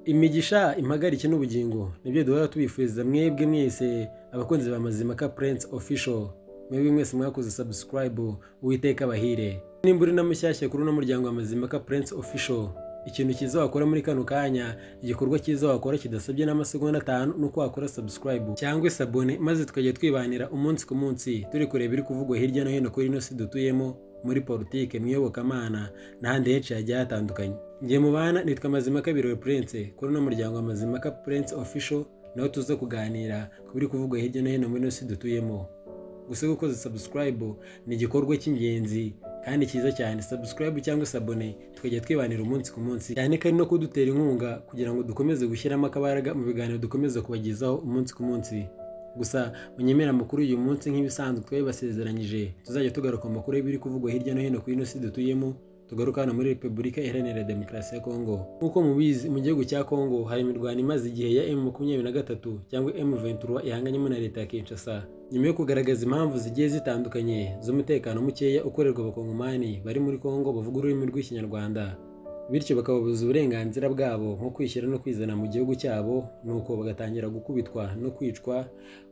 Imigisha impagarike n'ubugingo nibyo duhora tubifuriza mwebwe mwese abakunzi ba Mazimaka Prince Official. Mwebwe mwese mwakoze subscribe, Uwiteka abahire. Nimba uri na mushyashya kuri uno muryango wa Mazimaka Prince Official, ikintu cyiza wakora muri kano kanya, igikorwa cyiza wakora kidasabye n'amasegonda 5 nuko wakora subscribe cyangwa sabone, maze tukajya twibanira umunsi ku munsi turi kureba ibiri kuvugwa hirya no hino kuri ino si dutuyemo, muri politike, mwiyobokamana n'ahandi henshi hagiye hatandukanye. Ngiye mu bana nitwa Mazimaka Birowe Prince kuri uno muryango wa Mazimaka Prince Official, naho tuza kuganira ku biri kuvugwa hirya no hino muri ino si dutuyemo. Gusa gukoza subscribe ni igikorwa cy'ingenzi kandi cyiza cyane. Subscribe cyangwa sabone tukajya twibanira umunsi ku munsi, cyane kandi no kudutera inkunga kugira ngo dukomeze gushyiramo akabaraga mu biganiro dukomeze kubagezaho umunsi ku munsi. Gusa munyemera makuru uyu munsi nk'ibisanzwe twabasezeranyije, tuzajya tugaruka mu makuru y'ibiri kuvugwa hirya no hino ku ino si dutuyemo. Tugaruka hano muri Repubulika Iharanira Demokarasi ya Kongo. Nk'uko mubizi, mu gihugu cya Kongo hari imirwano imaze igihe ya M23 cyangwa M23 ihanganyemo na leta ya Kinshasa, nyuma yo kugaragaza impamvu zigiye zitandukanye z'umutekano mukeya ukorerwa abakongomani bari muri Kongo bavuga ururimi rw'Ikinyarwanda, bityo bakababuza uburenganzira bwabo nko kwishyira no kwizana mu gihugu cyabo, nuko bagatangira gukubitwa no kwicwa,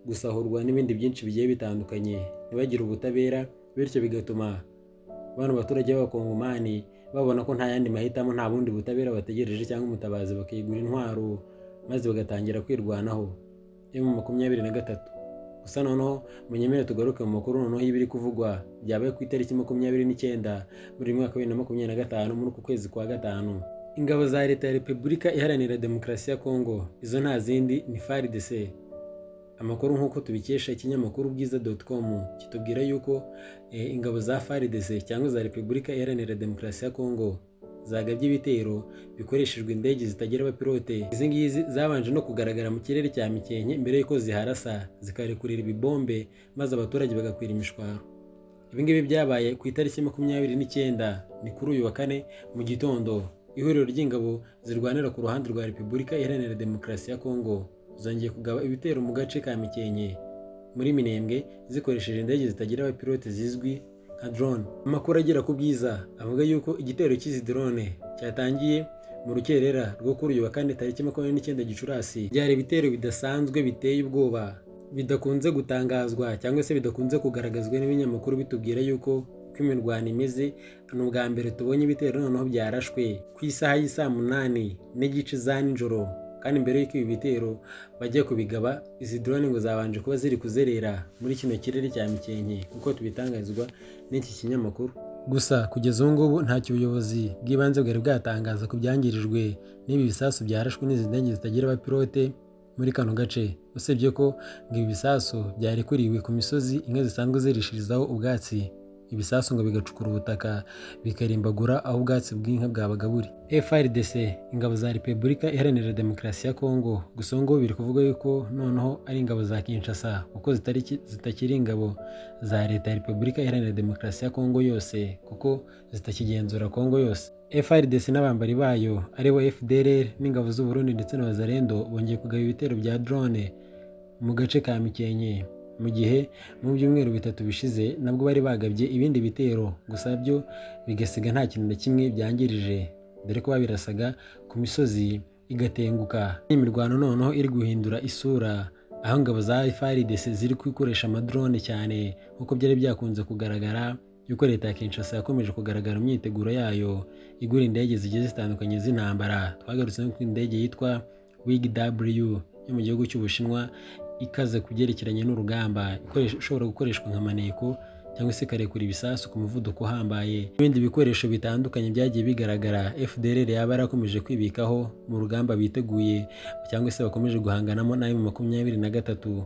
gusahurwa n'ibindi byinshi bigiye bitandukanye, ntibagire ubutabera, bityo bigatuma bano baturage b'abakongomani babona ko nta yandi mahitamo, nta bundi butabera bategereje cyangwa umutabazi, bakigura intwaro maze bagatangira kwirwanaho. M23 gusa noneho munyemere tugaruke mu makuru noneho y'ibiri kuvugwa byabaye ku itariki 29 muri mwaka wa 2025 muri uku kwezi kwa gatanu. Ingabo za leta ya Repubulika Iharanira Demokarasi ya Kongo, izo nta zindi ni FARDC. Amakuru nk'uko tubikesha ikinyamakuru bwiza.com kitubwira yuko ingabo za FARDC cyangwa za Repubulika Iharanira Demokarasi ya Kongo zagabye ibitero bikoreshejwe indege zitagira abapilote. Izi ngizi zabanje no kugaragara mu kirere cya Mikenke mbere yuko ziharasa zikarekurira ibibombe maze abaturage bagakwira imishwaro. Ibi ngibi byabaye ku itariki 29 ni kuri uyu wa kane mu gitondo. Ihuriro ry'ingabo zirwanira ku ruhande rwa Repubulika Iharanira Demokarasi ya Kongo zongeye kugaba ibitero mu gace ka Mikenke muri Minembwe zikoresheje indege zitagira abapilote zizwi nka drone. Amakuru agera ku bwiza avuga yuko igitero cy'izi drone cyatangiye mu rukerera rwo kuri uyu wa kane tariki 29 Gicurasi. Byari ibitero bidasanzwe biteye ubwoba, bidakunze gutangazwa cyangwa se bidakunze kugaragazwa n'ibinyamakuru bitubwira yuko imirwano imeze. Ni ubwa mbere tubonye ibitero noneho byarashwe ku isaha y'isa 8 n'igice za nijoro, kandi mbere y'uko ibi bitero bajya kubigaba, izi drone ngo zabanje kuba ziri kuzerera muri kino kirere cya Mikenke kuko tubitangazwa n'iki kinyamakuru. Gusa kugeza ubu ngubu ntacyo ubuyobozi bw'ibanze bwari bwatangaza ku byangirijwe n'ibi bisasu byarashwe n'izi ndege zitagira abapilote muri kano gace, usibye ko ngo ibi bisasu byarekuriwe ku misozi inka zisanzwe zirishirizaho ubwatsi. Ibisasu ngo bigacukura ubutaka bikarimbagura aho ubwatsi bw'inka bwabaga buri. FARDC, ingabo za Repubulika Iharanira Demokarasi ya Kongo, gusa ngo biri kuvuga yuko noneho ari ingabo za Kinshasa kuko zitakiri ingabo za leta ya Repubulika Iharanira Demokarasi ya Kongo yose, kuko zitakigenzura Kongo yose. FARDC n'abambari bayo aribo FDLR n'ingabo z'u Burundi ndetse na Wazalendo bongeye kugaba ibitero bya drone mu gace ka Mikenke, mu gihe mu byumweru bitatu bishize nabwo bari bagabye ibindi bitero, gusa byo bigasiga nta kintu na kimwe byangirije, dore ko babirasaga ku misozi igatenguka. Imirwano noneho iri guhindura isura, aho ingabo za FARDC ziri kwikoresha amadrone cyane nk'uko byari byakunze kugaragara yuko leta ya Kinshasa yakomeje kugaragara mu myiteguro yayo igura indege zigiye zitandukanye z'intambara. Twagarutse ku indege yitwa WIG-W yo mu gihugu cy'Ubushinwa ikaze kubyerekeranye n'urugamba, ishobora gukoreshwa nka maneko cyangwa se karekura ibisasu ku muvuduko uhambaye. Ibindi bikoresho bitandukanye byagiye bigaragara FDLR yaba yarakomeje kwibikaho mu rugamba biteguye cyangwa se bakomeje guhanganamo na M23.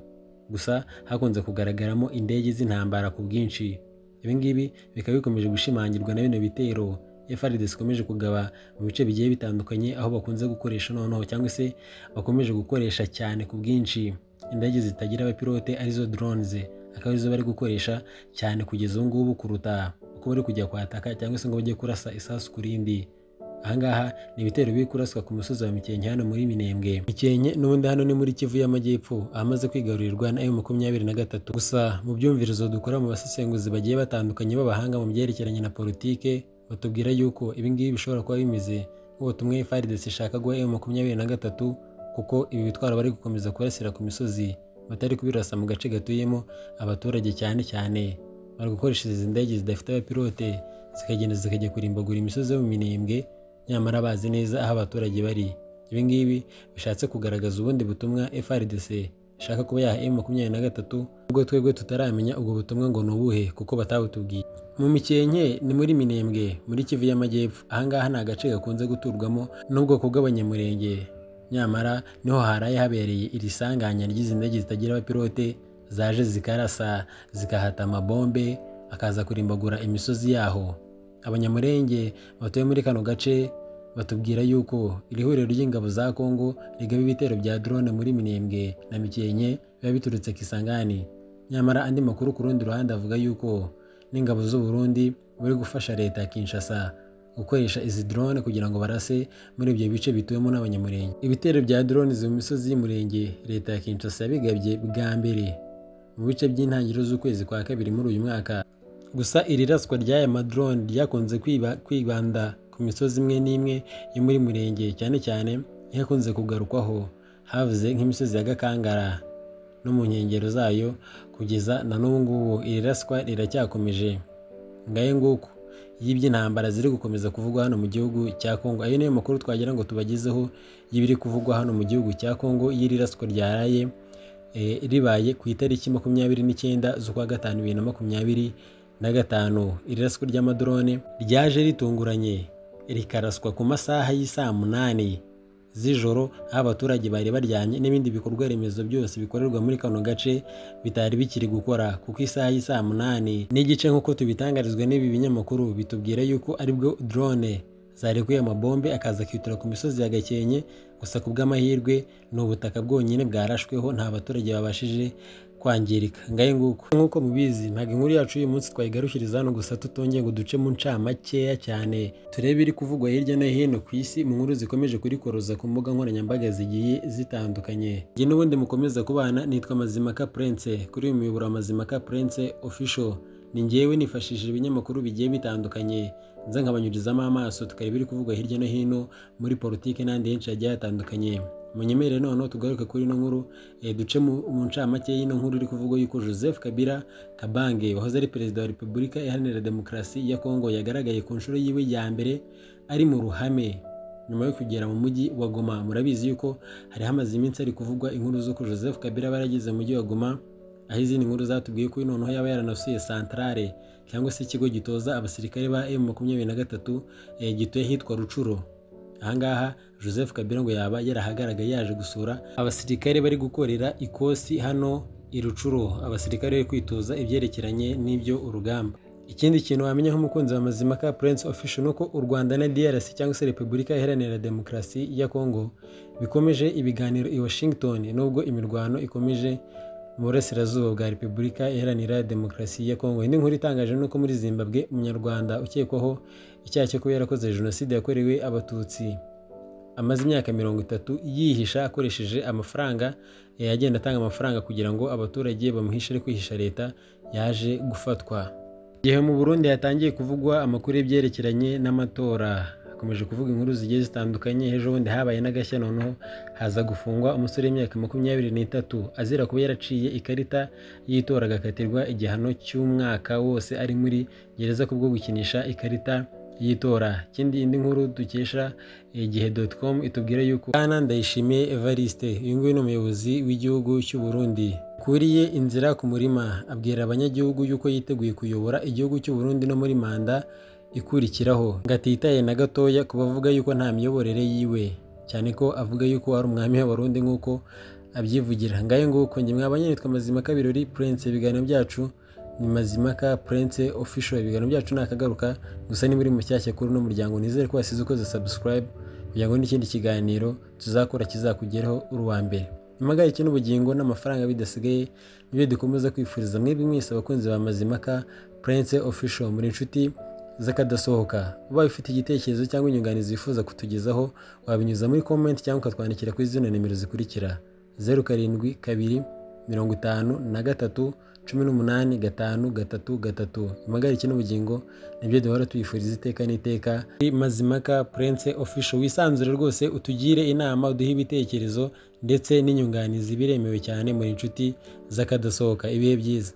Gusa hakunze kugaragaramo indege z'intambara ku bwinshi. Ibi ngibi bikaba bikomeje gushimangirwa na bino bitero FARDC ikomeje kugaba mu bice bigiye bitandukanye, aho bakunze gukoresha noneho cyangwa se bakomeje gukoresha cyane ku bwinshi indege zitagira abapilote arizo drones, akaba arizo bari gukoresha cyane kugeza ubu ngubu kuruta uko bari kujya kwataka cyangwa se ngo bajye kurasa isasu ku rindi. Ahangaha ni ibitero biri kuraswa ku musozi wa Mikenke hano muri Minembwe. Mikenke n'ubundi hano ni muri Kivu y'Amajyepfo, ahamaze kwigarurirwa na M23. Gusa mu byumvirizo dukora mu basesenguzi bagiye batandukanye b'abahanga mu byerekeranye na politike, batubwira yuko ibi ngibi bishobora kuba bimeze nk'ubutumwa FARDC ishaka guha M23 kuko ibi bitwaro bari gukomeza kurasira ku misozi batari kubirasa mu gace gatuyemo abaturage cyane cyane. Bari gukoresha izi ndege zidafite abapilote zikagenda zikajya kurimbagura imisozi yo mu Minembwe nyamara bazi neza aho abaturage bari. Ibi ngibi bishatse kugaragaza ubundi butumwa FARDC ishaka kuba yaha M23 ubwo twebwe tutaramenya ubwo butumwa ngo nubuhe kuko batabutubwiye. Mu Mikenke ni muri Minembwe muri Kivu y'Amajyepfo. Ahangaha ni agace gakunze guturwamo n'ubwoko bw'abanyamurenge, nyamara niho haraye habereye iri sanganya ry'izi ndege zitagira abapilote zaje zikarasa zikahata amabombe akaza kurimbagura imisozi yaho. Abanyamurenge batuye muri kano gace batubwira yuko iri huriro ry'ingabo za Kongo rigaba ibitero bya drone muri Minembwe na Mikenke biba biturutse Kisangani. Nyamara andi makuru ku rundi ruhande avuga yuko n'ingabo z'u Burundi bari gufasha leta ya Kinshasa gukoresha izi drone kugira ngo barase muri ibyo bice bituyemo n'abanyamurenge. Ibitero bya drone zo mu misozi y'Umurenge leta ya Kinshasa yabigabye bwa mbere mu bice by'intangiriro z'ukwezi kwa kabiri muri uyu mwaka. Gusa iri raswa ry'aya madrone ryakunze kwibanda ku misozi imwe n'imwe yo muri Murenge, cyane cyane yakunze kugarukwaho havuze nk'imisozi ya Gakangara no mu nkengero zayo. Kugeza na n'ubu ngubu iri raswa riracyakomeje. Ngaye nguko y'iby'intambara ziri gukomeza kuvugwa hano mu gihugu cya Kongo. Ayo niyo makuru twagira ngo tubagezeho y'ibiri kuvugwa hano mu gihugu cya Kongo y'iri raswa ryaraye ribaye ku itariki 29 z'ukwa gatanu 2025. Iri raswa ry'amadrone ryaje ritunguranye rikaraswa ku masaha y'isaa 8 z'ijoro aho abaturage bari baryamye n'ibindi bikorwa remezo byose bikorerwa muri kano gace bitari bikiri gukora, kuko isaha y'isaa 8 n'igice nk'uko tubitangarizwa n'ibi binyamakuru bitubwira yuko aribwo drone zarekuye amabombe akaza kwitira ku misozi ya Gakenke. Gusa ku bw'amahirwe ni ubutaka bwonyine bwarashweho, nta baturage babashije kwangirika. Ngaye nguko nk'uko mubizi ntago inkuru yacu uyu munsi twayigarukiriza hano gusa tutongeye ngo duce mu ncamakeya cyane turebe iri kuvugwa hirya no hino ku isi mu nkuru zikomeje kurikoroza ku mbuga nkoranyambaga zigiye zitandukanye. Njye n'ubundi mukomeza kubana nitwa Mazimaka Prince kuri uyu muyoboro wa Mazimaka Prince Official. Ni njyewe nifashishije ibinyamakuru bigiye bitandukanye nza nkabanyurizamo amaso tukareba iri kuvugwa hirya no hino muri politike n'andi henshi hagiye hatandukanye. Munyemerere noneho tugaruke kuri ino nkuru duce mu ncamake y'ino nkuru iri kuvugwa yuko Joseph Kabila Kabange wahoze ari perezida wa Repubulika Iharanira Demokarasi ya Kongo yagaragaye ku nshuro yiwe ya mbere ari mu ruhame nyuma yo kugera mu mujyi wa Goma. Murabizi yuko hari hamaze iminsi ari kuvugwa inkuru zo ko Joseph Kabila barageze mu mujyi wa Goma, aho izindi nkuru zatubwiye ko noneho yaba yaranasuye centrale cyangwa se ikigo gitoza abasirikare ba M23 gituye hitwa Rucuro. Ahangaha Joseph Kabila ngo yaba yarahagaragaye yaje gusura abasirikare bari gukorera ikosi hano i Rucuro, abasirikare bari kwitoza ibyerekeranye n'ibyo urugamba. Ikindi kintu wamenya nk'umukunzi wa Mazimaka Prince Official nuko u Rwanda na DRC cyangwa se Repubulika Iharanira Demokarasi ya Kongo bikomeje ibiganiro i Washington, nubwo imirwano ikomeje mu burasirazuba bwa Repubulika Iharanira Demokarasi ya Kongo. Indi nkuru itangaje nuko muri Zimbabwe umunyarwanda ukekwaho icyaha cyo kuba yarakoze jenoside yakorewe abatutsi amaze imyaka 30 yihisha akoresheje amafaranga yagenda atanga amafaranga kugira ngo abaturage bamuhishe ari kwihisha leta yaje gufatwa. Igihe mu Burundi yatangiye kuvugwa amakuru y'ibyerekeranye n'amatora, hakomeje kuvuga inkuru zigiye zitandukanye. Ejo bundi habaye n'agashya noneho haza gufungwa umusore w'imyaka 23 azira kuba yaraciye ikarita y'itora agakatirwa igihano cy'umwaka wose ari muri gereza kubwo gukinisha ikarita y'itora. Indi nkuru dukesha igihe.com itubwira yuko Bwana Ndayishimiye Evariste, uyu nguyu ni umuyobozi w'igihugu cy'u Burundi, kuriye inzira ku murima abwira abanyagihugu yuko yiteguye kuyobora igihugu cy'u Burundi no muri manda ikurikiraho, ngatitaye na gatoya kubavuga yuko nta miyoborere yiwe, cyane ko avuga yuko ari umwami w'abarundi nk'uko abyivugira. Ngaye nguko njye mwabanye nitwa Mazimaka Birori Prince. Ibiganiro byacu ni Mazimaka Prince Official. Ibiganiro byacu nakagaruka gusa ni muri mushyashya kuri no muryango, nizere ko wasize ukoze subscribe kugira ngo n'ikindi kiganiro tuzakora kizakugeraho uri wa mbere. Nyamagaye cyo n'ubugingo n'amafaranga bidasigaye nibyo dukomeza kwifuriza mwebwe mwese abakunzi ba Mazimaka Prince Official. Muri inshuti zakadasohoka, ubaye ufite igitekerezo cyangwa inyunganizi wifuza kutugezaho wabinyuza muri comment cyangwa ukatwandikira kuri zino nimero zikurikira: 07 2 53 18 impagarike n'ubugingo nibyo duhora tuyifuriza iteka n'iteka. Mazimhaka Prince Official, wisanzure rwose utugire inama, uduhe ibitekerezo ndetse n'inyunganizi, biremewe cyane muri inshuti z'akadasohoka. Ibihe byiza.